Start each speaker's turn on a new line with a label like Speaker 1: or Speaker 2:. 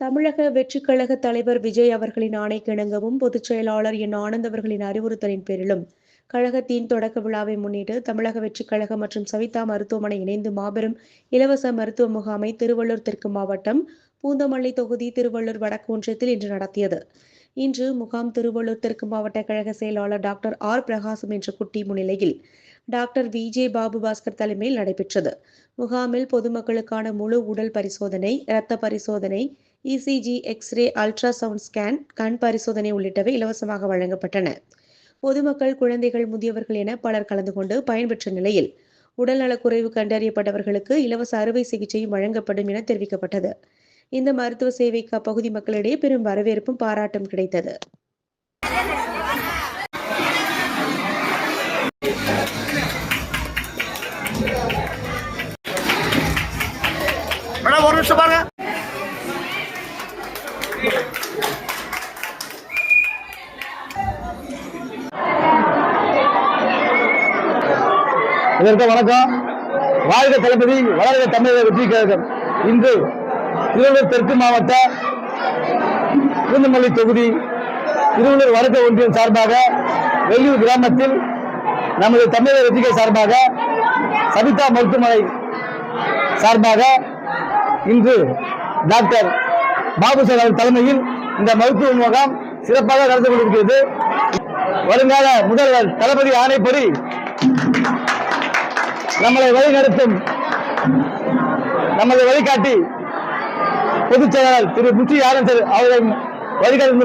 Speaker 1: தமிழக வெற்றிக் கழக தலைவர் விஜய் அவர்களின் ஆணைக்கிணங்கவும் பொதுச் செயலாளர் என் ஆனந்த் அவர்களின் அறிவுறுத்தலின் பேரிலும் கழகத்தின் தொடக்க விழாவை முன்னிட்டு தமிழக வெற்றிக் கழகம் மற்றும் சவிதா மருத்துவமனை இணைந்து மாபெரும் இலவச மருத்துவ முகாமை திருவள்ளூர் தெற்கு மாவட்டம் பூந்தமல்லி தொகுதி திருவள்ளூர் வடக்கு ஒன்றியத்தில் இன்று நடத்தியது. இன்று முகாம் திருவள்ளூர் தெற்கு மாவட்ட கழக செயலாளர் டாக்டர் ஆர் பிரகாசம் என்ற குட்டி முன்னிலையில் டாக்டர் விஜே பாபு பாஸ்கர் தலைமையில் நடைபெற்றது. முகாமில் பொதுமக்களுக்கான முழு உடல் பரிசோதனை, இரத்த பரிசோதனை, இசிஜி, எக்ஸ்ரே, அல்ட்ராசவுண்ட் ஸ்கேன், கண் பரிசோதனை உள்ளிட்டவை இலவசமாக வழங்கப்பட்டன. பொதுமக்கள், குழந்தைகள், முதியவர்கள் என பலர் கலந்து கொண்டு பயன்பெற்ற நிலையில் உடல்நலக்குறைவு கண்டறியப்பட்டவர்களுக்கு இலவச அறுவை சிகிச்சையும் வழங்கப்படும் என தெரிவிக்கப்பட்டது. இந்த மருத்துவ சேவைக்கு அப்பகுதி மக்களிடையே பெரும் வரவேற்பும் பாராட்டும் கிடைத்தது.
Speaker 2: ஒரு நிமிஷம் பாருங்க.
Speaker 3: இதற்கு வணக்கம். வாழ்க தளபதி, வளர்க தமிழக வெற்றி கழகம். இன்று திருவள்ளூர் தெற்கு மாவட்ட பூந்தமல்லி தொகுதி திருவள்ளூர் வடக்கு ஒன்றியம் சார்பாக வெள்ளியூர் கிராமத்தில் நமது தமிழக வெற்றி கழக சார்பாக சவிதா மருத்துவமனை சார்பாக இன்று டாக்டர் பாபு சார் தலைமையில் இந்த மருத்துவ முகாம் சிறப்பாக நடந்து கொண்டிருக்கிறது. வருங்கால முதல்வர் தளபதி ஆணைப்படி நம்மளை வழிநடத்தும் நமது வழிகாட்டி பொதுச் செயலாளர் திரு முத்தி ஆனந்த் அவர்களின் வழிகாட்டு